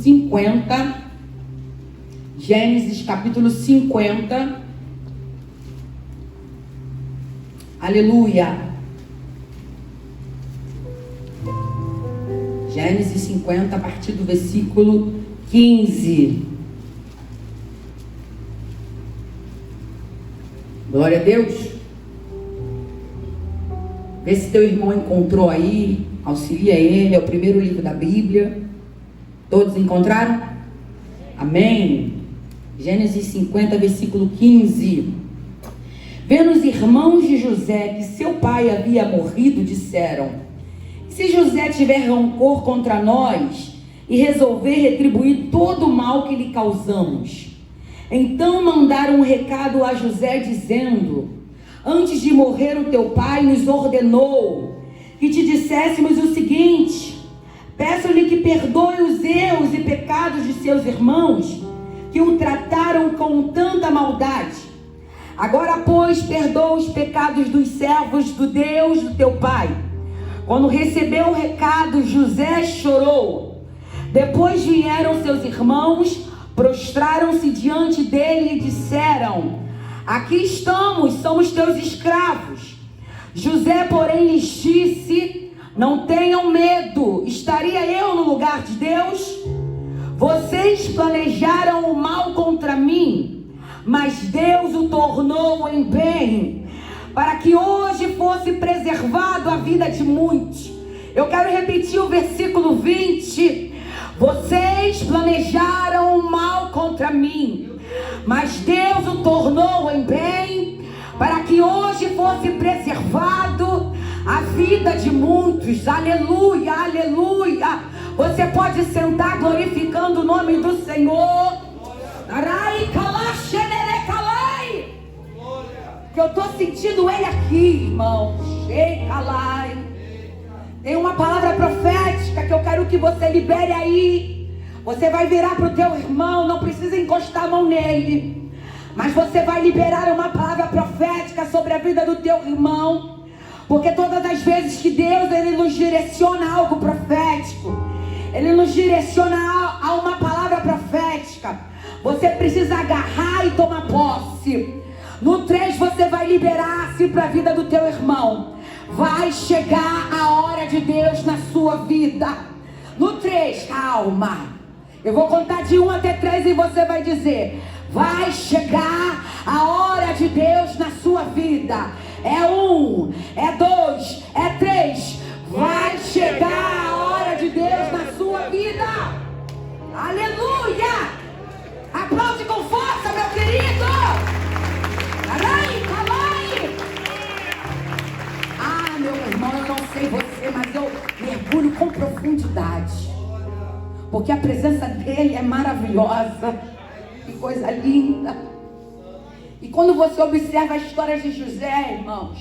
50, Gênesis capítulo 50, aleluia, Gênesis 50, a partir do versículo 15, glória a Deus. Vê se teu irmão encontrou aí, auxilia ele, é o primeiro livro da Bíblia. Todos encontraram? Amém. Gênesis 50, versículo 15. Vendo os irmãos de José que seu pai havia morrido, disseram: se José tiver rancor contra nós e resolver retribuir todo o mal que lhe causamos. Então mandaram um recado a José dizendo: antes de morrer o teu pai nos ordenou que te disséssemos o seguinte: peço-lhe que perdoe os erros e pecados de seus irmãos, que o trataram com tanta maldade. Agora, pois, perdoa os pecados dos servos do Deus do teu pai. Quando recebeu o recado, José chorou. Depois vieram seus irmãos, prostraram-se diante dele e disseram: aqui estamos, somos teus escravos. José, porém, lhes disse: não tenham medo, estaria eu no lugar de Deus? Vocês planejaram o mal contra mim, mas Deus o tornou em bem, para que hoje fosse preservado a vida de muitos. Eu quero repetir o versículo 20. Vocês planejaram o mal contra mim, mas Deus o tornou em bem, para que hoje fosse preservado a vida de muitos. Aleluia, aleluia. Você pode sentar glorificando o nome do Senhor. Que eu estou sentindo ele aqui, irmão. Tem uma palavra profética que eu quero que você libere aí. Você vai virar para o teu irmão, não precisa encostar a mão nele, mas você vai liberar uma palavra profética sobre a vida do teu irmão. Porque todas as vezes que Deus ele nos direciona a algo profético, ele nos direciona a uma palavra profética, você precisa agarrar e tomar posse. No 3 você vai liberar-se para a vida do teu irmão. Vai chegar a hora de Deus na sua vida. No 3, calma. Eu vou contar de 1 até 3 e você vai dizer: vai chegar a hora de Deus na sua vida. É 1, é 2, é 3. Vai chegar a hora de Deus na sua vida. Aleluia! Aplaude com força, meu querido. Ah, meu irmão, eu não sei você, mas eu mergulho com profundidade, porque a presença dele é maravilhosa. Que coisa linda. E quando você observa a história de José, irmãos,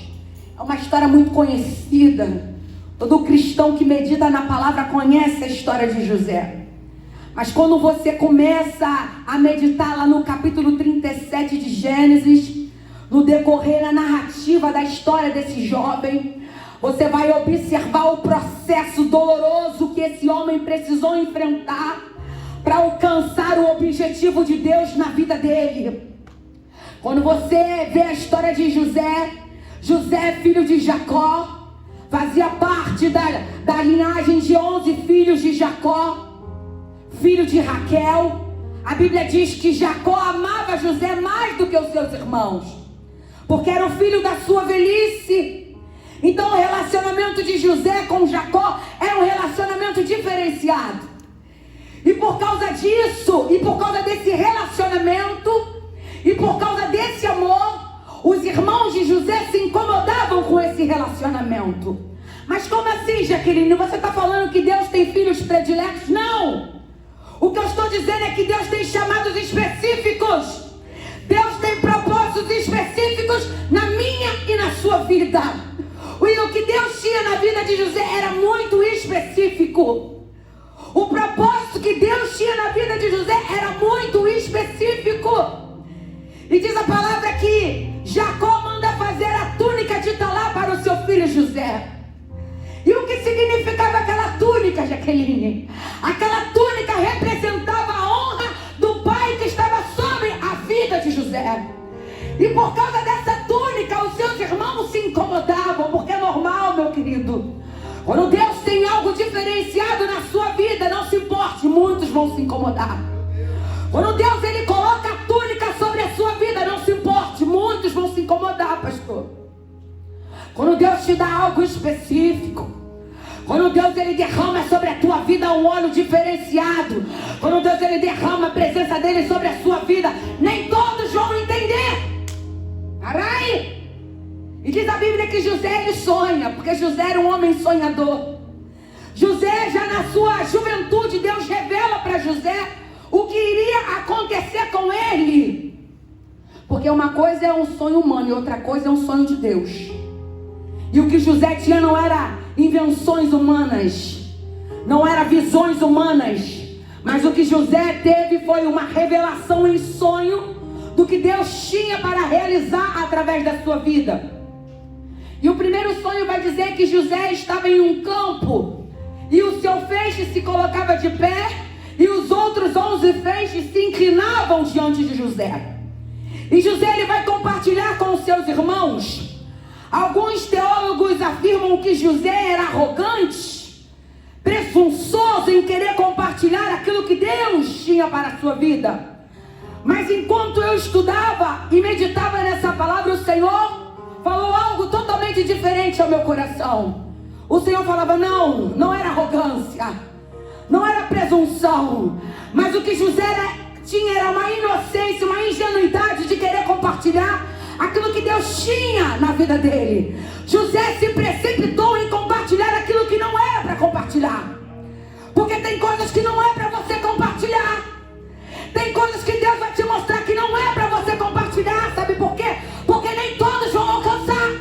é uma história muito conhecida. Todo cristão que medita na palavra conhece a história de José. Mas quando você começa a meditar lá no capítulo 37 de Gênesis, no decorrer da narrativa da história desse jovem, você vai observar o processo doloroso que esse homem precisou enfrentar para alcançar o objetivo de Deus na vida dele. Quando você vê a história de José, José, filho de Jacó, fazia parte da linhagem de 11 filhos de Jacó, filho de Raquel. A Bíblia diz que Jacó amava José mais do que os seus irmãos, porque era o filho da sua velhice. Então o relacionamento de José com Jacó era um relacionamento diferenciado. E por causa disso, e por causa desse relacionamento, e por causa desse amor, os irmãos de José se incomodavam com esse relacionamento. Mas como assim, Jaqueline? Você está falando que Deus tem filhos prediletos? Não! O que eu estou dizendo é que Deus tem chamados específicos. Deus tem propósitos específicos na minha e na sua vida. E o que Deus tinha na vida de José era muito específico. O propósito que Deus tinha na vida de José era muito específico. E diz a palavra que Jacó manda fazer a túnica de Talá para o seu filho José. E o que significava aquela túnica, Jaqueline? Aquela túnica representava vão se incomodar. Quando Deus ele coloca a túnica sobre a sua vida, não se importe, muitos vão se incomodar, pastor. Quando Deus te dá algo específico, quando Deus ele derrama sobre a tua vida um óleo diferenciado, quando Deus ele derrama a presença dele sobre a sua vida, nem todos vão entender. Arai! E diz a Bíblia que José ele sonha, porque José era um homem sonhador. José, já na sua juventude, Deus revela para José o que iria acontecer com ele. Porque uma coisa é um sonho humano e outra coisa é um sonho de Deus. E o que José tinha não era invenções humanas, não era visões humanas, mas o que José teve foi uma revelação em sonho do que Deus tinha para realizar através da sua vida. E o primeiro sonho vai dizer que José estava em um campo e o seu feixe se colocava de pé e os outros 11 feixes se inclinavam diante de José. E José ele vai compartilhar com os seus irmãos. Alguns teólogos afirmam que José era arrogante, presunçoso em querer compartilhar aquilo que Deus tinha para a sua vida. Mas enquanto eu estudava e meditava nessa palavra, o Senhor falou algo totalmente diferente ao meu coração. O Senhor falava, não era arrogância, não era presunção, mas o que José tinha era uma inocência, uma ingenuidade de querer compartilhar aquilo que Deus tinha na vida dele. José se precipitou em compartilhar aquilo que não era para compartilhar, porque tem coisas que não é para você compartilhar, tem coisas que Deus vai te mostrar que não é para você compartilhar. Sabe por quê? Porque nem todos vão alcançar.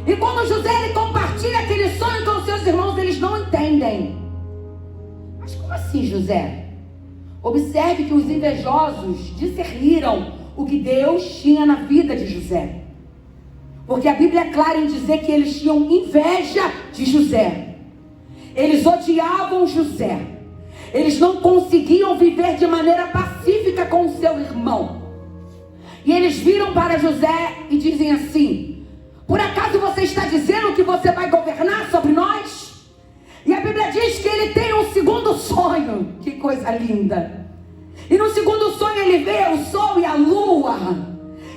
E quando José ele compartilha aquele sonho com os seus irmãos, eles não entendem. Mas como assim, José? Observe que os invejosos discerniram o que Deus tinha na vida de José. Porque a Bíblia é clara em dizer que eles tinham inveja de José. Eles odiavam José. Eles não conseguiam viver de maneira pacífica com o seu irmão. E eles viram para José e dizem assim: por acaso você está dizendo que você vai governar sobre nós? E a Bíblia diz que ele tem um segundo sonho. Que coisa linda. E no segundo sonho ele vê o sol e a lua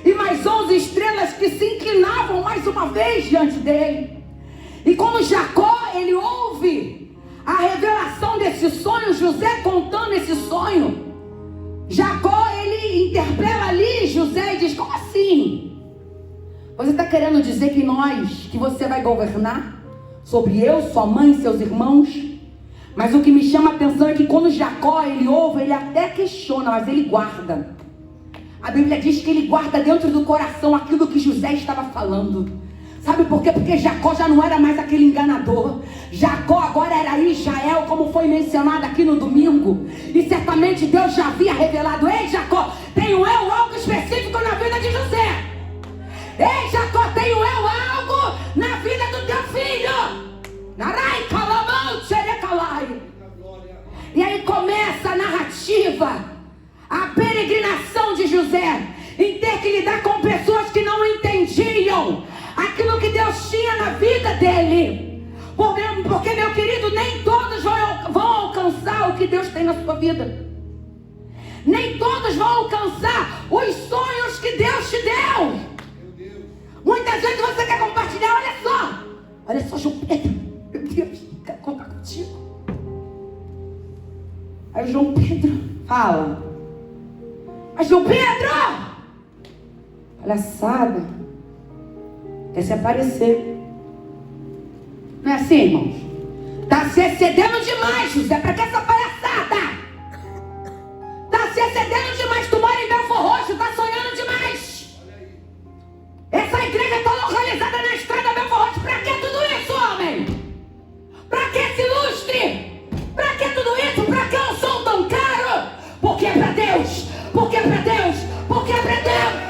e mais 11 estrelas que se inclinavam mais uma vez diante dele. E quando Jacó ele ouve a revelação desse sonho, José contando esse sonho, Jacó ele interpela ali José e diz: como assim? Você está querendo dizer que você vai governar sobre eu, sua mãe e seus irmãos? Mas o que me chama a atenção é que quando Jacó ele ouve, ele até questiona, mas ele guarda. A Bíblia diz que ele guarda dentro do coração aquilo que José estava falando. Sabe por quê? Porque Jacó já não era mais aquele enganador. Jacó agora era Israel, como foi mencionado aqui no domingo. E certamente Deus já havia revelado: ei Jacó, tenho eu algo específico na vida de José. Ei Jacó, tenho eu algo na vida do teu filho. Narai, calamão, xerecalai. E aí começa a narrativa, a peregrinação de José em ter que lidar com pessoas que não entendiam aquilo que Deus tinha na vida dele. Porque, meu querido, nem todos vão alcançar o que Deus tem na sua vida. Nem todos vão alcançar os sonhos que Deus te deu. Muitas vezes você quer compartilhar, olha só, João Pedro, meu Deus, quero contar contigo. Aí João Pedro fala: mas João Pedro, palhaçada, quer se aparecer. Não é assim, irmãos? Está se excedendo demais, José. Para que essa palhaçada? Está se excedendo demais. Tu mora em Belfor Roxo, está sonhando demais. Essa igreja está localizada na estrada Belfor Roxo. Para que tudo isso, homem? Para que esse lustre? Para que tudo isso? Para que eu sou tão caro? Porque é para Deus. Porque é para Deus. Porque é para Deus.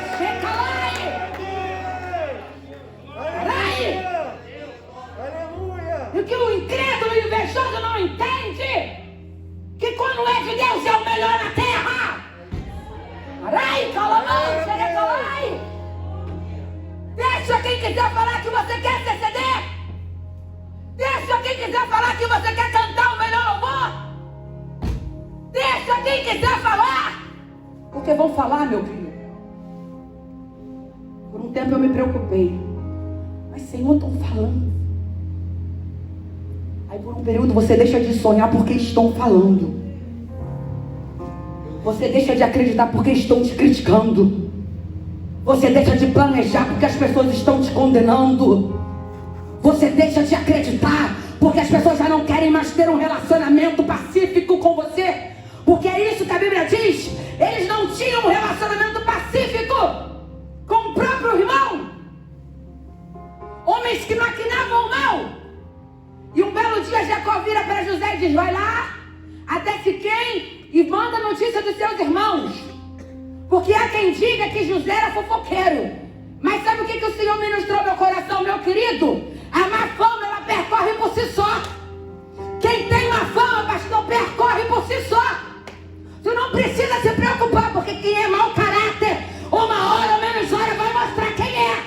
E o que o incrédulo e o invejoso não entende, que quando é de Deus é o melhor na terra. Arai, calamão, xerecalai. Deixa quem quiser falar que você quer se exceder. Deixa quem quiser falar que você quer cantar o melhor louvor. Deixa quem quiser falar. Porque vão falar, meu querido. Por um tempo eu me preocupei. Mas, Senhor, estão falando. Aí por um período você deixa de sonhar porque estão falando. Você deixa de acreditar porque estão te criticando. Você deixa de planejar porque as pessoas estão te condenando. Você deixa de acreditar porque as pessoas já não querem mais ter um relacionamento pacífico com você. Porque é isso que a Bíblia diz. Eles não tinham um relacionamento pacífico com o próprio irmão. Homens que maquinavam o mal. E um belo dia Jacó vira para José e diz: vai lá até Siquém e manda notícia dos seus irmãos. Porque há quem diga que José era fofoqueiro. Mas sabe o que o Senhor ministrou ao meu coração, meu querido? A má fama, ela percorre por si só. Quem tem má fama, pastor, percorre por si só. Tu não precisa se preocupar, porque quem é mau caráter, uma hora ou menos hora vai mostrar quem é.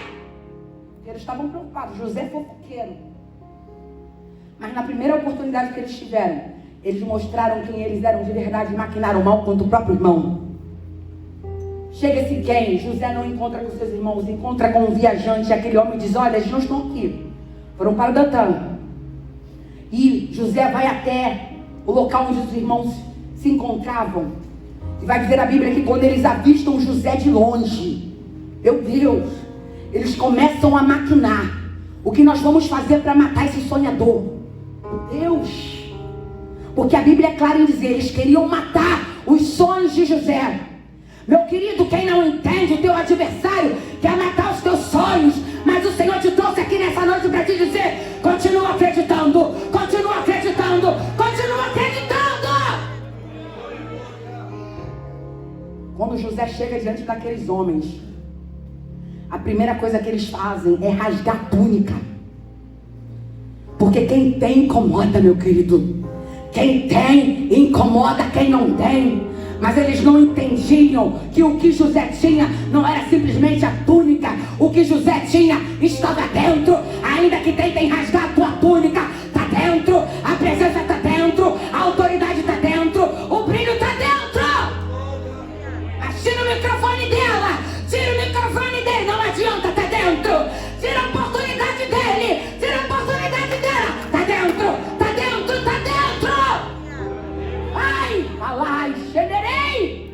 Eles estavam preocupados. José é fofoqueiro. Mas na primeira oportunidade que eles tiveram, eles mostraram quem eles eram de verdade e maquinaram mal contra o próprio irmão. Chega-se quem? José não encontra com seus irmãos, encontra com um viajante. E aquele homem diz: olha, eles não estão aqui, foram para o Datã. E José vai até o local onde os irmãos se encontravam. E vai dizer a Bíblia que quando eles avistam José de longe, meu Deus, eles começam a maquinar. O que nós vamos fazer para matar esse sonhador? Meu Deus! Porque a Bíblia é clara em dizer, eles queriam matar os sonhos de José. Meu querido, quem não entende, o teu adversário quer matar os teus sonhos. Mas o Senhor te trouxe aqui nessa noite para te dizer: continua acreditando, continua acreditando, continua acreditando. Quando José chega diante daqueles homens, a primeira coisa que eles fazem é rasgar a túnica. Porque quem tem incomoda, meu querido. Quem tem incomoda quem não tem. Mas eles não entendiam que o que José tinha não era simplesmente a túnica. O que José tinha estava dentro. Ainda que tentem rasgar a tua túnica, está dentro. A presença está dentro. A autoridade está dentro. O brilho está dentro. Mas tira o microfone dela. Tira o microfone dele. Não adianta, está dentro. Tira a oportunidade dele. Tira a oportunidade dela. Está dentro. Está dentro. Está dentro. Ai, alai, xenerei.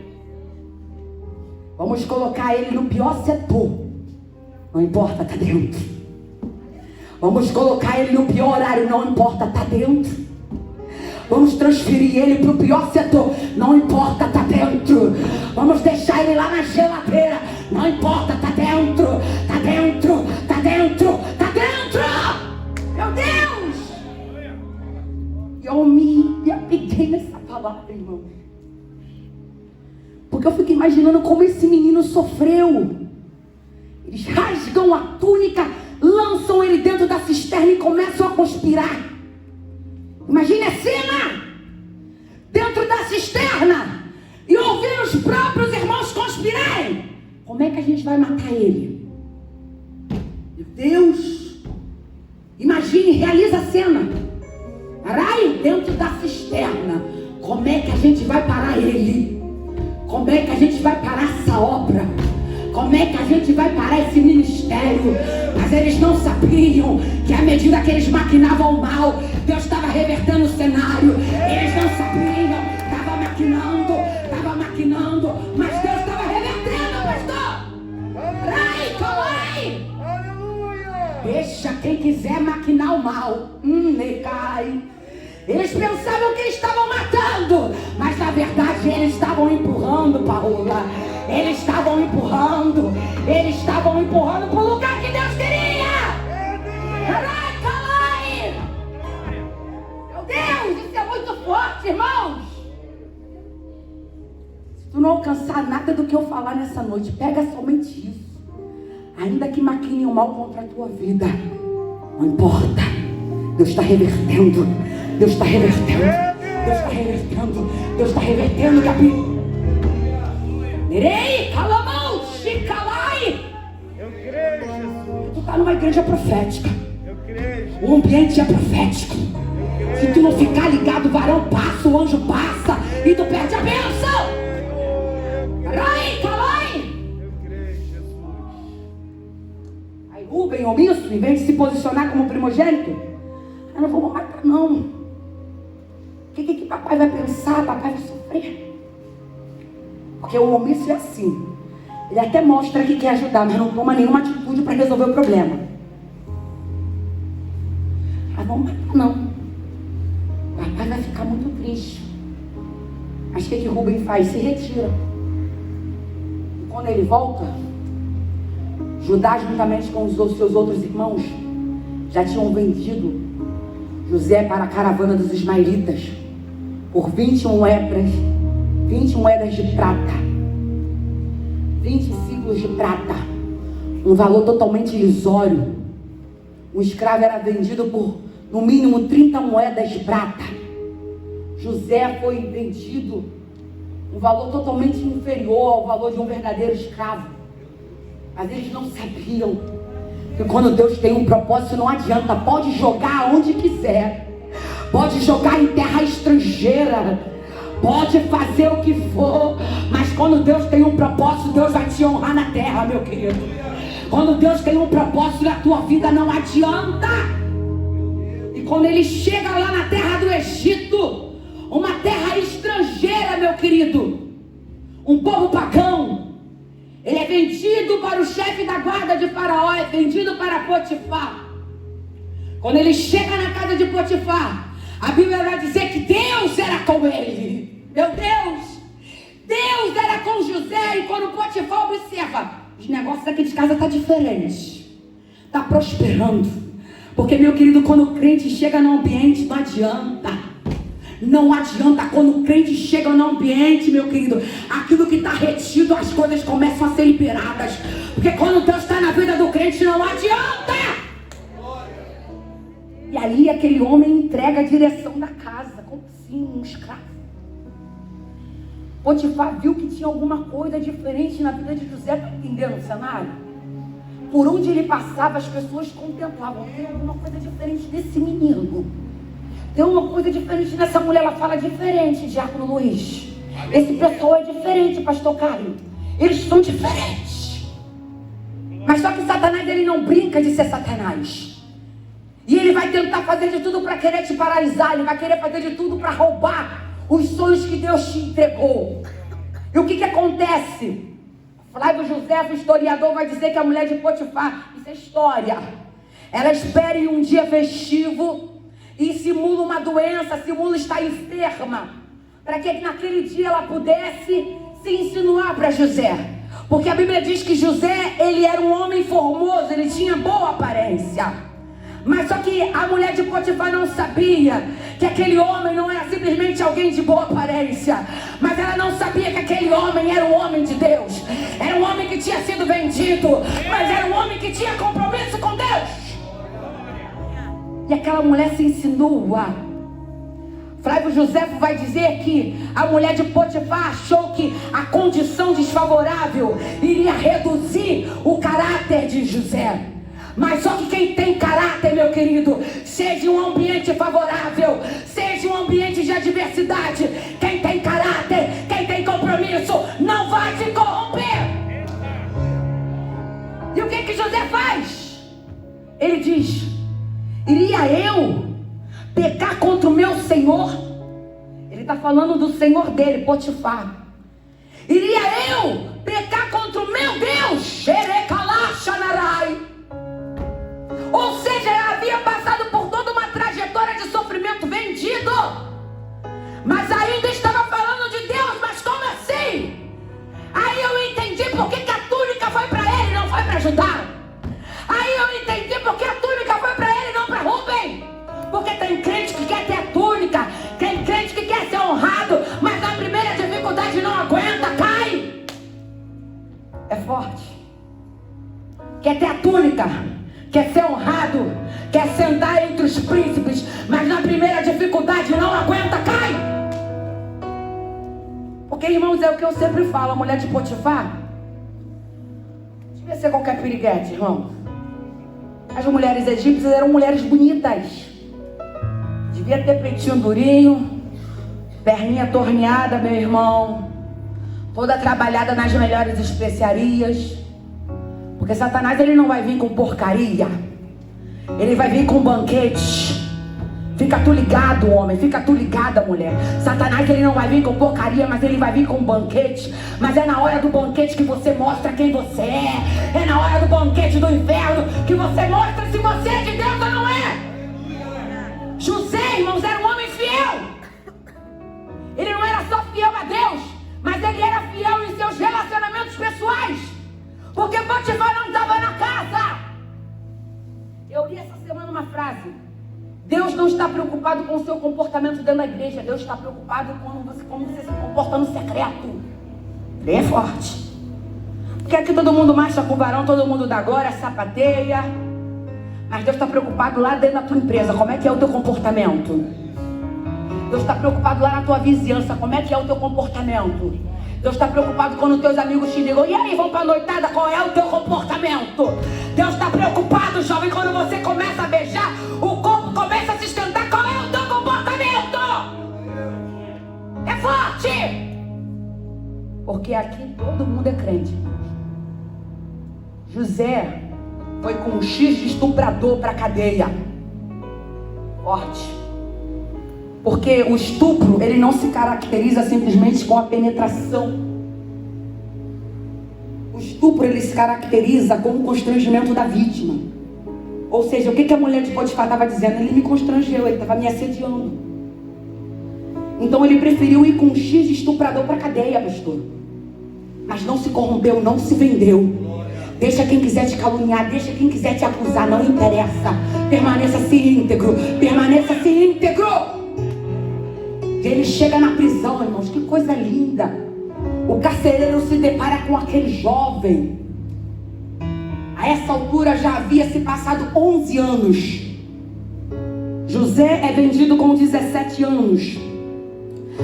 Vamos colocar ele no pior setor. Não importa, está dentro. Vamos colocar ele no pior horário. Não importa, está dentro. Vamos transferir ele para o pior setor. Não importa, está dentro. Vamos deixar ele lá na geladeira. Não importa, está dentro. Está dentro, está dentro, está dentro. Meu Deus! Eu me apeguei nessa palavra, irmão. Porque eu fico imaginando como esse menino sofreu. Eles rasgam a túnica, lançam ele dentro da cisterna e começam a conspirar. Imagine a cena! Dentro da cisterna e ouvir os próprios irmãos conspirarem. Como é que a gente vai matar ele? Meu Deus! Imagine, realiza a cena. Arai dentro da cisterna. Como é que a gente vai parar ele? Como é que a gente vai parar essa obra? Como é que a gente vai parar esse ministério? Mas eles não sabiam que à medida que eles maquinavam o mal, Deus estava revertendo o cenário. Eles não sabiam, estava maquinando, mas Deus estava revertendo, pastor. Ai, colai! Deixa quem quiser maquinar o mal. Necai. Eles pensavam que estavam matando, mas na verdade eles estavam empurrando, Paola. Eles estavam empurrando para o lugar que Deus queria. Meu Deus, isso é muito forte, irmãos. Se tu não alcançar nada do que eu falar nessa noite, pega somente isso. Ainda que maquinem o mal contra a tua vida, não importa. Deus está revertendo. Deus está revertendo. Deus está revertendo. Deus está revertendo, Gabi. Irei, calamão, chicalai. Eu creio, Jesus. Tu está numa igreja profética. Eu creio, Jesus. O ambiente é profético. Se tu não ficar ligado, o varão passa, o anjo passa e tu perde a bênção. em vez de se posicionar como primogênito, eu não vou matar não. O que papai vai pensar? Papai vai sofrer. Porque o omisso é assim. Ele até mostra que quer ajudar, mas não toma nenhuma atitude para resolver o problema. Ah, vamos matar não. Papai vai ficar muito triste. Mas o que Rubem faz? Se retira. E quando ele volta, Judá, juntamente com os seus outros irmãos, já tinham vendido José para a caravana dos ismaelitas por 20 moedas de prata, 20 ciclos de prata, um valor totalmente irrisório. Um escravo era vendido por no mínimo 30 moedas de prata. José foi vendido um valor totalmente inferior ao valor de um verdadeiro escravo. Mas eles não sabiam que quando Deus tem um propósito não adianta. Pode jogar onde quiser, pode jogar em terra estrangeira, pode fazer o que for, mas quando Deus tem um propósito, Deus vai te honrar na terra, meu querido. Quando Deus tem um propósito na tua vida, não adianta. E quando ele chega lá na terra do Egito, uma terra estrangeira, meu querido, um povo pagão, ele é vendido para o chefe da guarda de Faraó, é vendido para Potifar. Quando ele chega na casa de Potifar, a Bíblia vai dizer que Deus era com ele. Meu Deus! Deus era com José. E quando Potifar observa, os negócios aqui de casa estão diferentes, está prosperando. Porque, meu querido, quando o crente chega no ambiente, não adianta. Não adianta. Quando o crente chega no ambiente, meu querido, aquilo que está retido, as coisas começam a ser liberadas. Porque quando Deus está na vida do crente, não adianta. E ali aquele homem entrega a direção da casa, como assim, um escravo. Potifar viu que tinha alguma coisa diferente na vida de José. Está entendendo o cenário? Por onde ele passava, as pessoas contemplavam. Tem alguma coisa diferente desse menino. Tem uma coisa diferente nessa mulher. Ela fala diferente, Diácono Luiz. Esse pessoal é diferente, Pastor Carlos. Eles são diferentes. Mas só que Satanás, ele não brinca de ser Satanás. E ele vai tentar fazer de tudo para querer te paralisar. Ele vai querer fazer de tudo para roubar os sonhos que Deus te entregou. E o que acontece? Flávio José, o historiador, vai dizer que a mulher de Potifar, isso é história, ela espera em um dia festivo e simula uma doença, simula estar enferma, para que naquele dia ela pudesse se insinuar para José. Porque a Bíblia diz que José, ele era um homem formoso, ele tinha boa aparência. Mas só que a mulher de Potifar não sabia que aquele homem não era simplesmente alguém de boa aparência, mas ela não sabia que aquele homem era um homem de Deus. Era um homem que tinha sido vendido, mas era um homem que tinha compromisso com Deus. E aquela mulher se insinua. Flávio José vai dizer que a mulher de Potifar achou que a condição desfavorável iria reduzir o caráter de José. Mas só que quem tem caráter, meu querido, seja um ambiente favorável, seja um ambiente de adversidade, quem tem caráter, quem tem compromisso, não vai se corromper. E o que José faz? Ele diz: iria eu pecar contra o meu senhor? Ele está falando do senhor dele, Potifar. Iria eu pecar contra o meu Deus? Xerecalaxanarai. Ou seja, ela havia passado por toda uma trajetória de sofrimento, vendido, mas ainda estava falando de Deus. Mas como assim? Aí eu entendi por que a túnica foi para ele e não foi para Judá. Aí eu entendi por que a túnica foi para ele e não para Rubem. Porque tem crente que quer ter a túnica, tem crente que quer ser honrado, mas na primeira dificuldade não aguenta, cai. É forte. Quer ter a túnica, quer ser honrado, quer sentar entre os príncipes, mas na primeira dificuldade não aguenta, cai. Porque, irmãos, é o que eu sempre falo, a mulher de Potifar devia ser qualquer piriguete, irmão. As mulheres egípcias eram mulheres bonitas, devia ter peitinho durinho, perninha torneada, meu irmão, toda trabalhada nas melhores especiarias. Porque Satanás, ele não vai vir com porcaria. Ele vai vir com banquete. Fica tu ligado, homem, fica tu ligada, mulher. Satanás, ele não vai vir com porcaria, mas ele vai vir com banquete. Mas é na hora do banquete que você mostra quem você é. É na hora do banquete do inferno que você mostra se você é de Deus ou não é. José, irmãos, era um homem fiel. Ele não era só fiel a Deus, mas ele era fiel em seus relacionamentos pessoais. Porque Potifar não estava na casa. Eu li essa semana uma frase: Deus não está preocupado com o seu comportamento dentro da igreja. Deus está preocupado com como você se comporta no secreto. Bem forte. Porque aqui todo mundo marcha com o varão, todo mundo dá glória, sapateia. Mas Deus está preocupado lá dentro da tua empresa. Como é que é o teu comportamento? Deus está preocupado lá na tua vizinhança. Como é que é o teu comportamento? Deus está preocupado quando teus amigos te ligam: e aí, vão para a noitada? Qual é o teu comportamento? Deus está preocupado, jovem, quando você começa a beijar, o corpo começa a se esquentar. Qual é o teu comportamento? É forte! Porque aqui todo mundo é crente. José foi com um X de estuprador para a cadeia. Forte. Porque o estupro, ele não se caracteriza simplesmente com a penetração. O estupro, ele se caracteriza com o constrangimento da vítima. Ou seja, o que a mulher de Potifar estava dizendo? Ele me constrangeu, ele estava me assediando. Então ele preferiu ir com um X de estuprador para a cadeia, pastor. Mas não se corrompeu, não se vendeu. Deixa quem quiser te caluniar, deixa quem quiser te acusar, não interessa. Permaneça-se íntegro, permaneça-se íntegro. Ele chega na prisão, irmãos, que coisa linda. O carcereiro se depara com aquele jovem. A essa altura já havia se passado 11 anos. José é vendido com 17 anos.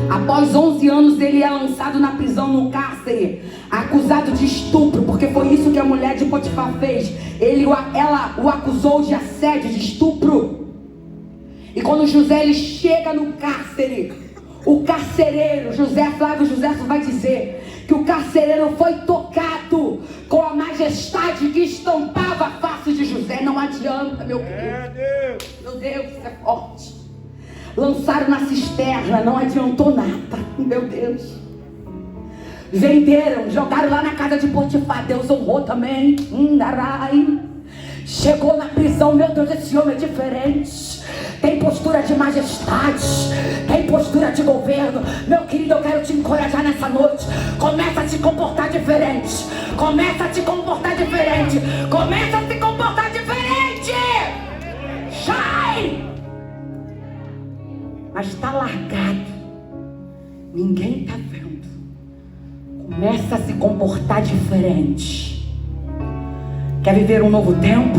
Após 11 anos ele é lançado na prisão, no cárcere, acusado de estupro, porque foi isso que a mulher de Potifar fez. Ela o acusou de assédio, de estupro. E quando José ele chega no cárcere, o carcereiro, Flávio José vai dizer que o carcereiro foi tocado com a majestade que estampava a face de José. Não adianta, meu querido. Meu Deus, isso é forte. Lançaram na cisterna, não adiantou nada. Meu Deus. Venderam, jogaram lá na casa de Potifar. Deus honrou também. Chegou na prisão. Meu Deus, esse homem é diferente. Tem postura de majestade, tem postura de governo. Meu querido, eu quero te encorajar nessa noite. Começa a te comportar diferente. Começa a te comportar diferente. Começa a se comportar diferente. Shine! Mas está largado. Ninguém está vendo. Começa a se comportar diferente. Quer viver um novo tempo?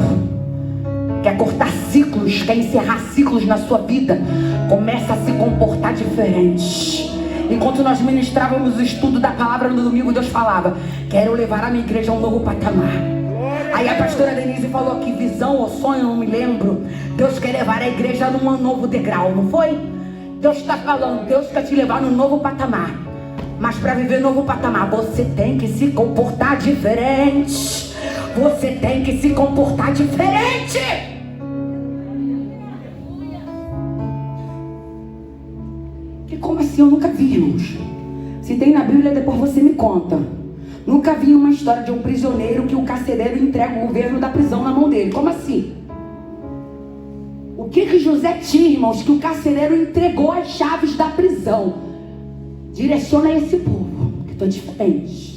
Quer cortar ciclos, quer encerrar ciclos na sua vida? Começa a se comportar diferente. Enquanto nós ministrávamos o estudo da palavra no domingo, Deus falava: quero levar a minha igreja a um novo patamar. Aí a pastora Denise falou que visão ou sonho, não me lembro. Deus quer levar a igreja a um novo degrau, não foi? Deus está falando, Deus quer te levar num novo patamar. Mas para viver novo patamar, você tem que se comportar diferente. Você tem que se comportar diferente. Que como assim? Eu nunca vi, irmãos. Se tem na Bíblia, depois você me conta. Nunca vi uma história de um prisioneiro que o carcereiro entrega o governo da prisão na mão dele. Como assim? O que José tinha, irmãos, que o carcereiro entregou as chaves da prisão? Direciona esse povo, que estou diferente.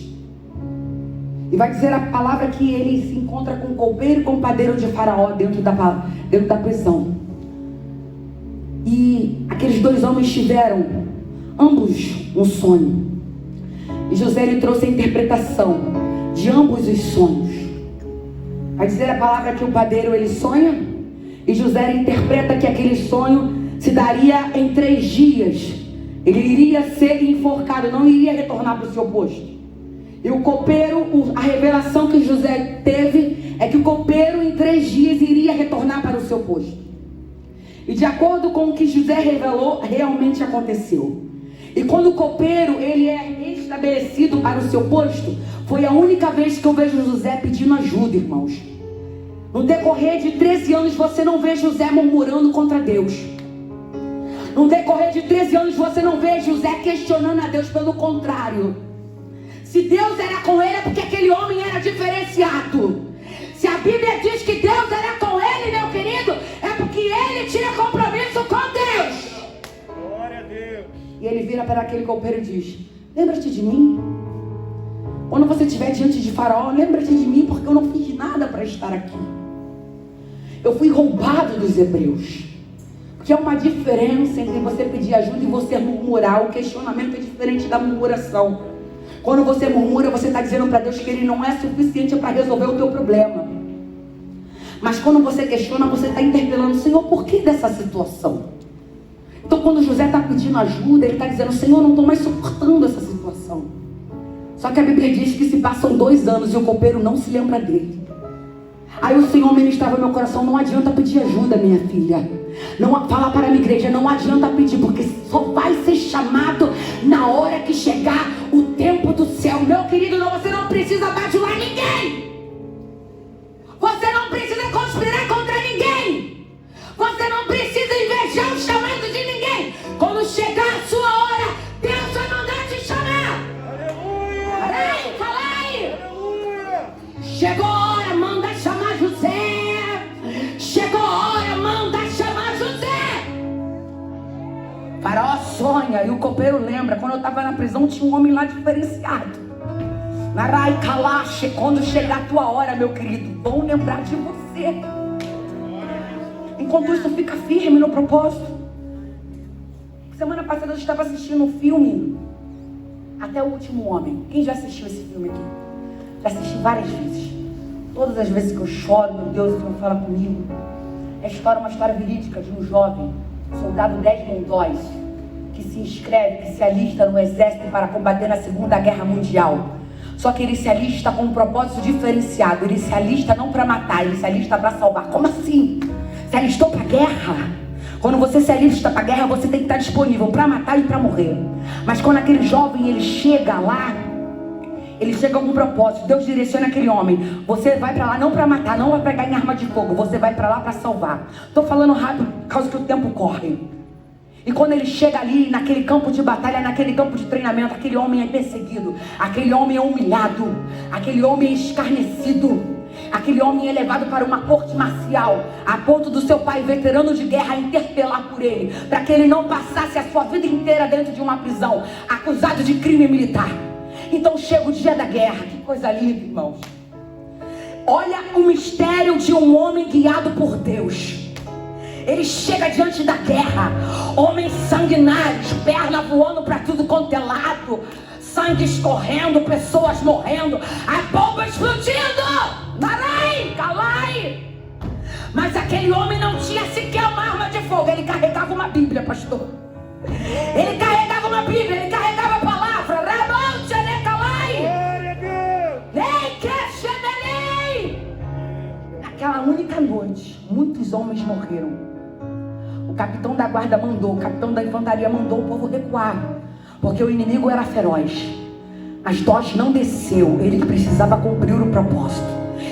E vai dizer a palavra que ele se encontra com o copeiro e com o padeiro de Faraó dentro da prisão. E aqueles dois homens tiveram, ambos, um sonho. E José ele trouxe a interpretação de ambos os sonhos. Vai dizer a palavra que o padeiro ele sonha, e José interpreta que aquele sonho se daria em 3 dias. Ele iria ser enforcado, não iria retornar para o seu posto. E o copeiro, a revelação que José teve é que o copeiro em 3 dias iria retornar para o seu posto. E de acordo com o que José revelou, realmente aconteceu. E quando o copeiro ele é restabelecido para o seu posto, foi a única vez que eu vejo José pedindo ajuda, irmãos. No decorrer de 13 anos você não vê José murmurando contra Deus. No decorrer de 13 anos você não vê José questionando a Deus, pelo contrário. Se Deus era com ele é porque aquele homem era diferenciado. Se a Bíblia diz que Deus era com ele, meu querido, é porque ele tinha compromisso com Deus. Glória a Deus. E ele vira para aquele copeiro e diz: lembra-te de mim. Quando você estiver diante de Faraó, lembra-te de mim, porque eu não fiz nada para estar aqui. Eu fui roubado dos hebreus. Porque é uma diferença entre você pedir ajuda e você murmurar. O questionamento é diferente da murmuração. Quando você murmura, você está dizendo para Deus que Ele não é suficiente para resolver o teu problema. Mas quando você questiona, você está interpelando: Senhor, por que dessa situação? Então quando José está pedindo ajuda, ele está dizendo: Senhor, não estou mais suportando essa situação. Só que a Bíblia diz que se passam 2 anos e o copeiro não se lembra dele. Aí o Senhor ministrava no meu coração: não adianta pedir ajuda, minha filha. Não, fala para a minha igreja, não adianta pedir, porque só vai ser chamado na hora que chegar o tempo do céu. Meu querido, não, você não precisa bajular ninguém. Você não precisa conspirar contra ninguém. Você não precisa invejar o chamado de ninguém. Quando chegar a sua hora, Deus vai mandar te chamar. Aleluia. Carai, calai. Aleluia. Chegou a hora, manda chamar José. Chegou a hora, manda chamar José. Faraó sonha e o copeiro lembra: quando eu estava na prisão tinha um homem lá diferenciado. Narai Kalash, quando chegar a tua hora, meu querido, vão lembrar de você. Enquanto isso, fica firme no propósito. Semana passada eu estava assistindo um filme, Até o Último Homem. Quem já assistiu esse filme aqui? Já assisti várias vezes. Todas as vezes que eu choro, meu Deus, o Senhor fala comigo. É uma história verídica de um jovem, soldado Desmond Doss, que se inscreve, que se alista no exército para combater na Segunda Guerra Mundial. Só que ele se alista com um propósito diferenciado. Ele se alista não para matar, ele se alista para salvar. Como assim? Se alistou para a guerra? Quando você se alista para a guerra, você tem que estar disponível para matar e para morrer. Mas quando aquele jovem, ele chega lá, ele chega com um propósito. Deus direciona aquele homem: você vai para lá não para matar, não vai pegar em arma de fogo, você vai para lá para salvar. Estou falando rápido por causa que o tempo corre. E quando ele chega ali, naquele campo de batalha, naquele campo de treinamento, aquele homem é perseguido, aquele homem é humilhado, aquele homem é escarnecido, aquele homem é levado para uma corte marcial, a ponto do seu pai, veterano de guerra, interpelar por ele, para que ele não passasse a sua vida inteira dentro de uma prisão, acusado de crime militar. Então chega o dia da guerra. Que coisa linda, irmãos. Olha o mistério de um homem guiado por Deus. Ele chega diante da guerra, homens sanguinários, perna voando para tudo quanto é lado, sangue escorrendo, pessoas morrendo, a bomba explodindo. Narai, calai. Mas aquele homem não tinha sequer uma arma de fogo. Ele carregava uma Bíblia, pastor. Ele carregava uma Bíblia, ele carregava a palavra. Naquela única noite, muitos homens morreram. O capitão da guarda mandou, o capitão da infantaria mandou o povo recuar, porque o inimigo era feroz. Mas Doss não desceu. Ele precisava cumprir o propósito.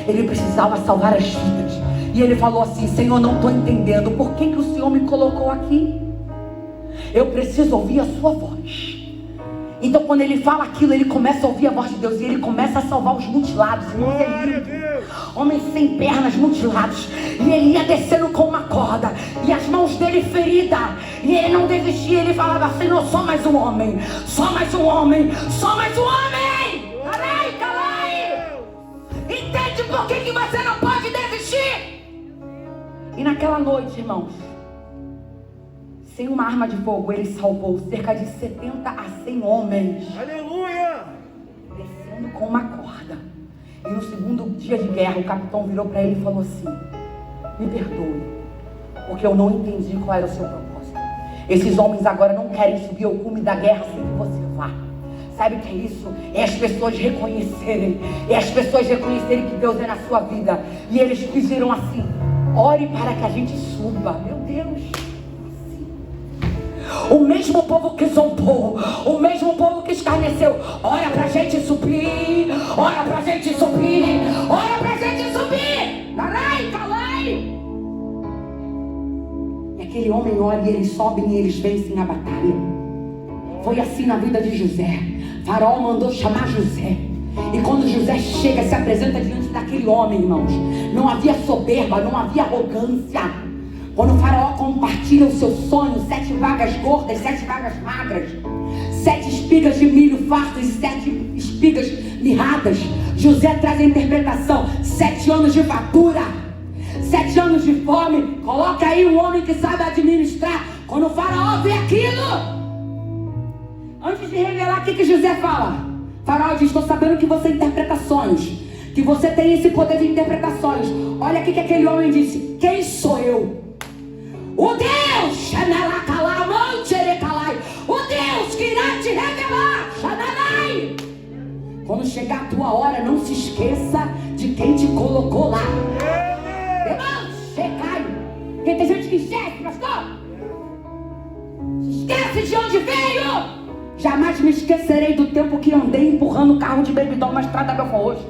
Ele precisava salvar as vidas. E ele falou assim: Senhor, não estou entendendo. Por que o Senhor me colocou aqui? Eu preciso ouvir a sua voz. Então quando ele fala aquilo, ele começa a ouvir a voz de Deus. E ele começa a salvar os mutilados. Homens sem pernas, mutilados. E ele ia descendo com uma corda, e as mãos dele feridas. E ele não desistia. Ele falava: Senhor, só mais um homem. Só mais um homem. Só mais um homem. Calai, calai. Entende por que você não pode desistir? E naquela noite, irmãos, sem uma arma de fogo, ele salvou cerca de 70 a 100 homens. Aleluia! Descendo com uma corda. E no segundo dia de guerra, o capitão virou para ele e falou assim: me perdoe, porque eu não entendi qual era o seu propósito. Esses homens agora não querem subir ao cume da guerra sem que você vá. Sabe o que é isso? É as pessoas reconhecerem. É as pessoas reconhecerem que Deus é na sua vida. E eles pediram assim: ore para que a gente suba. Meu Deus. O mesmo povo que zombou, o mesmo povo que escarneceu, ora pra gente subir, ora pra gente subir, ora pra gente subir. Narai, homem ora e eles sobem e eles vencem a batalha. Foi assim na vida de José. Faraó mandou chamar José. E quando José chega, se apresenta diante daquele homem, irmãos, não havia soberba, não havia arrogância. Quando o faraó compartilha o seu sonho, 7 vagas gordas, 7 vagas magras, 7 espigas de milho fartas e 7 espigas mirradas, José traz a interpretação: 7 anos de fartura, 7 anos de fome. Coloca aí um homem que sabe administrar. Quando o faraó vê aquilo, antes de revelar, o que José fala? Faraó diz: estou sabendo que você interpreta sonhos, que você tem esse poder de interpretações. Olha aqui que aquele homem disse: quem sou eu? O Deus, o Deus que irá te revelar. Quando chegar a tua hora, não se esqueça de quem te colocou lá. Irmãos, checai. Porque tem gente que esquece, pastor. Esquece de onde veio. Jamais me esquecerei do tempo que andei empurrando o carro de Baby Doll na estrada da Belfort hoje.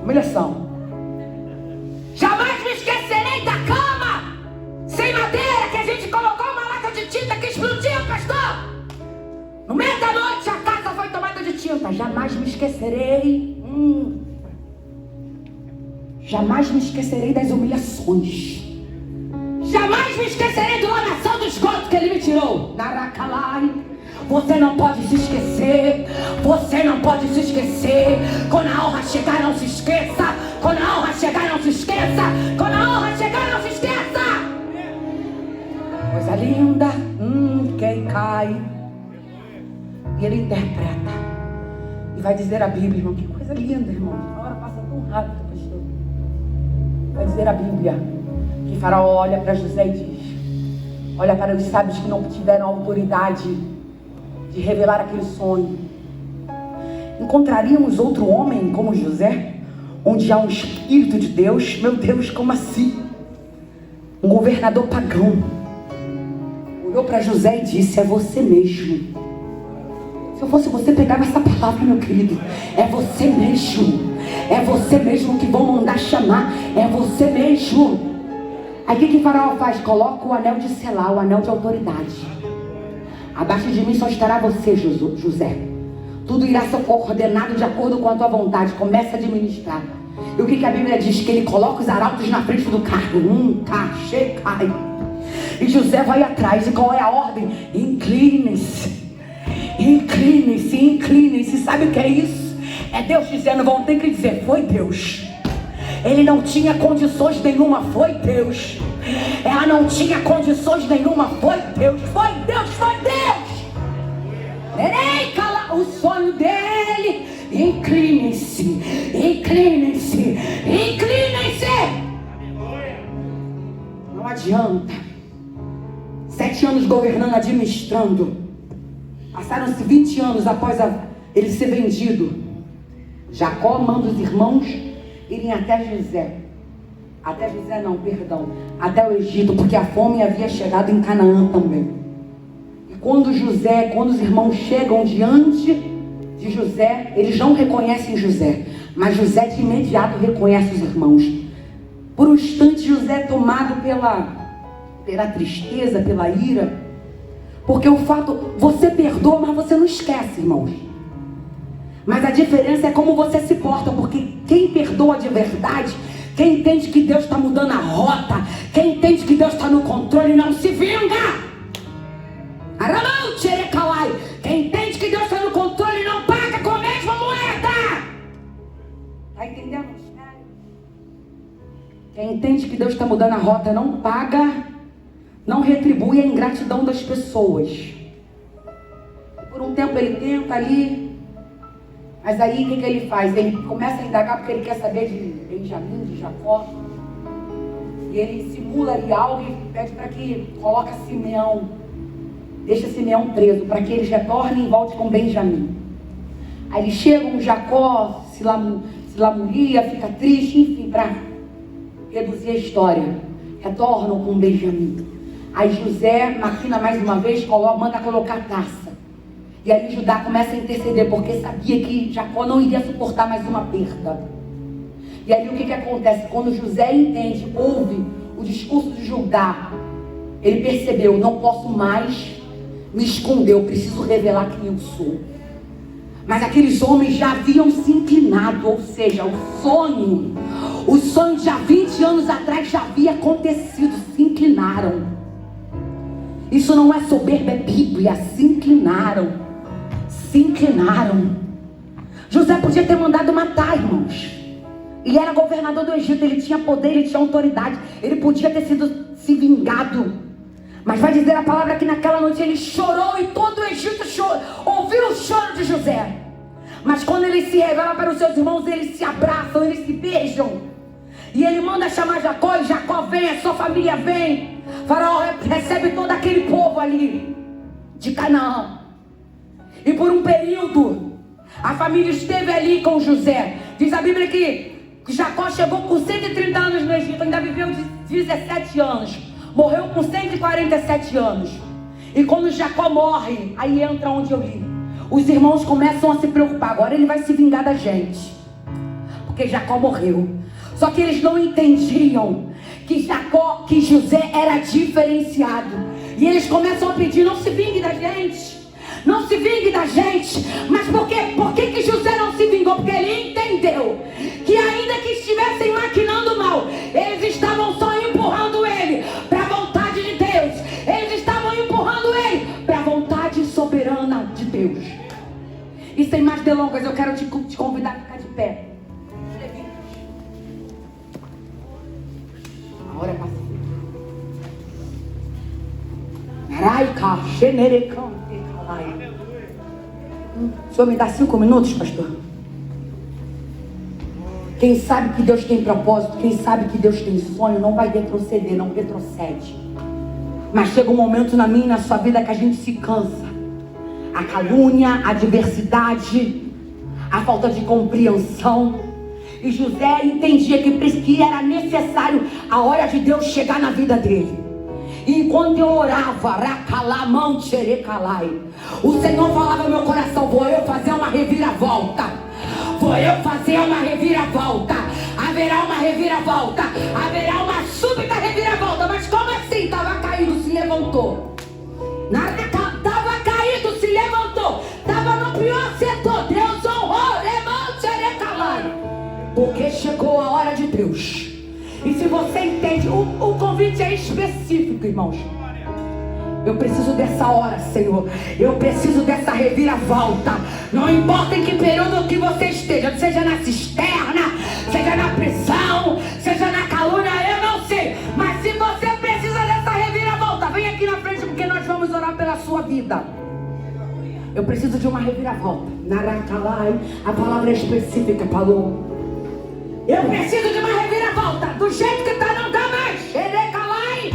Humilhação. Jamais me esquecerei da cama sem madeira que a gente colocou uma lata de tinta que explodiu, pastor. No meio da noite a casa foi tomada de tinta. Jamais me esquecerei. Jamais me esquecerei das humilhações. Jamais me esquecerei do lamaçal do esgoto que ele me tirou. Naracalai. Você não pode se esquecer. Você não pode se esquecer. Quando a honra chegar, não se esqueça. Quando a honra chegar, não se esqueça. Quando a honra chegar, não se esqueça. Coisa linda. Quem cai. E ele interpreta. E vai dizer a Bíblia, irmão. Que coisa linda, irmão. A hora passa tão rápido, pastor. Vai dizer a Bíblia que Faraó olha para José e diz: olha para os sábios que não tiveram autoridade de revelar aquele sonho. Encontraríamos outro homem como José, onde há um Espírito de Deus? Meu Deus, como assim? Um governador pagão olhou para José e disse: é você mesmo. Se eu fosse você, pegava essa palavra, meu querido. É você mesmo. É você mesmo que vão mandar chamar. É você mesmo. Aí o que Faraó faz? Coloca o anel de selar, o anel de autoridade. Abaixo de mim só estará você, José. Tudo irá ser coordenado de acordo com a tua vontade. Começa a administrar. E o que a Bíblia diz? Que ele coloca os arautos na frente do carro. Cai. E José vai atrás. E qual é a ordem? Incline-se. Incline-se, incline-se. Sabe o que é isso? É Deus dizendo: vão ter que dizer: foi Deus. Ele não tinha condições nenhuma, foi Deus. Ela não tinha condições nenhuma, foi Deus. Foi Deus, foi Deus. O sonho dele. Incline-se, incline-se, incline-se. Não adianta. 7 anos governando, administrando. Passaram-se 20 anos após ele ser vendido. Jacó manda os irmãos irem até José. Até o Egito, porque a fome havia chegado em Canaã também. E quando os irmãos chegam diante de José, eles não reconhecem José, mas José de imediato reconhece os irmãos. Por um instante José é tomado pela tristeza, pela ira, porque o fato, você perdoa, mas você não esquece, irmãos. Mas a diferença é como você se porta, porque quem perdoa de verdade, quem entende que Deus está mudando a rota, quem entende que Deus está no controle, não se vinga. Quem entende que Deus está no controle, não paga com a mesma moeda. Está entendendo? Quem entende que Deus está mudando a rota, não paga, não retribui a ingratidão das pessoas. Por um tempo ele tenta ali, mas aí o que ele faz? Ele começa a indagar porque ele quer saber de Benjamim, de Jacó. E ele simula ali algo e pede para que coloque Simeão. Deixa Simeão preso, para que eles retornem e voltem com Benjamim. Aí eles chegam, Jacó se lamuria, fica triste, enfim, para reduzir a história. Retornam com Benjamim. Aí José maquina mais uma vez, manda colocar a taça. E aí Judá começa a interceder, porque sabia que Jacó não iria suportar mais uma perda. E aí o que acontece? Quando José entende, ouve o discurso de Judá, Ele percebeu, não posso mais me esconder, eu preciso revelar quem eu sou. Mas aqueles homens já haviam se inclinado, ou seja, o sonho de há 20 anos atrás já havia acontecido, se inclinaram. Isso não é soberba, é Bíblia, se inclinaram. José podia ter mandado matar, irmãos. Ele era governador do Egito, ele tinha poder, ele tinha autoridade, ele podia ter se vingado. Mas vai dizer a palavra que naquela noite ele chorou e todo o Egito ouviu o choro de José. Mas quando ele se revela para os seus irmãos, eles se abraçam, eles se beijam. E ele manda chamar Jacó, e Jacó vem, a sua família vem. Faraó recebe todo aquele povo ali de Canaã. E por um período, a família esteve ali com José. Diz a Bíblia que Jacó chegou com 130 anos no Egito, ainda viveu 17 anos. Morreu com 147 anos. E quando Jacó morre, aí entra onde eu li. Os irmãos começam a se preocupar. Agora ele vai se vingar da gente, porque Jacó morreu. Só que eles não entendiam que José era diferenciado. E eles começam a pedir, não se vingue da gente. Não se vingue da gente. Mas por que José não se vingou? Porque ele entendeu que ainda que estivessem maquinando mal, eles estavam só empurrando ele para a vontade de Deus. Eles estavam empurrando ele para a vontade soberana de Deus. E sem mais delongas, eu quero te convidar a ficar de pé. A hora é pacífica. O senhor me dá 5 minutos, pastor? Quem sabe que Deus tem propósito, quem sabe que Deus tem sonho, não vai retroceder, não retrocede. Mas chega um momento na minha e na sua vida que a gente se cansa. A calúnia, a adversidade, a falta de compreensão. E José entendia que era necessário a hora de Deus chegar na vida dele. E enquanto eu orava, o Senhor falava no meu coração: vou eu fazer uma reviravolta. Vou eu fazer uma reviravolta. Haverá uma reviravolta. Haverá uma súbita reviravolta. Mas como assim? Estava caído, se levantou. Estava caído, se levantou. Estava no pior setor. Deus honrou. Porque chegou a hora de Deus. E se você entende, o convite é específico, irmãos. Eu preciso dessa hora, Senhor. Eu preciso dessa reviravolta. Não importa em que período que você esteja, seja na cisterna, seja na prisão, seja na calúnia, eu não sei. Mas se você precisa dessa reviravolta, vem aqui na frente, porque nós vamos orar pela sua vida. Eu preciso de uma reviravolta. Naracalai, a palavra é específica, falou. Eu preciso de uma reviravolta. Do jeito que está, não dá mais. Xerecalai.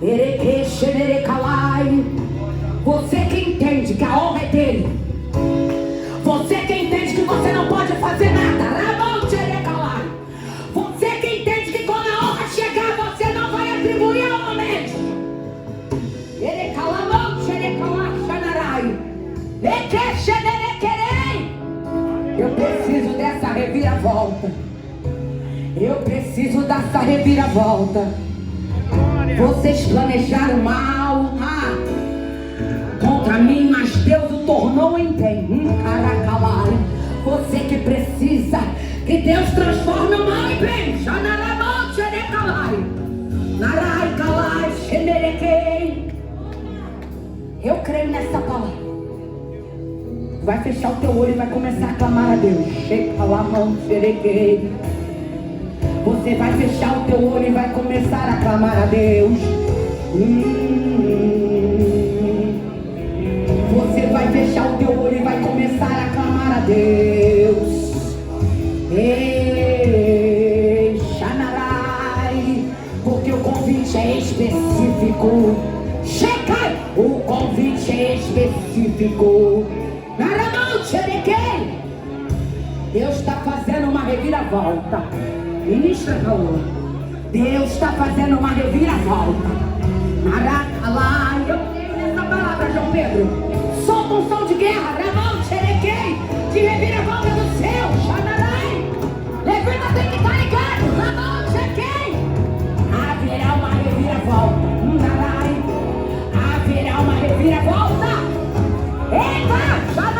Erequexerecalai. Você que entende que a honra é dele. Você que entende que você não pode fazer nada. Ramão xerecalai. Você que entende que quando a honra chegar, você não vai atribuir ao momento. Erecalamão xerecalai xanarai. Equexenerequerei. Eu preciso dessa reviravolta. Eu preciso dessa reviravolta. Vocês planejaram mal contra mim, mas Deus o tornou em bem. Caracalai. Você que precisa que Deus transforme o mal em bem. Eu creio nessa palavra. Vai fechar o teu olho e vai começar a clamar a Deus. Você vai fechar o teu olho e vai começar a clamar a Deus. Você vai fechar o teu olho e vai começar a clamar a Deus. Ei, Xanarai, porque o convite é específico. Checa! O convite é específico. Deus está fazendo uma reviravolta. Ministra, Deus está fazendo uma reviravolta. Eu creio nessa palavra, João Pedro. Solta um som de guerra. De reviravolta do céu. Levanta, tem que estar ligado. Vá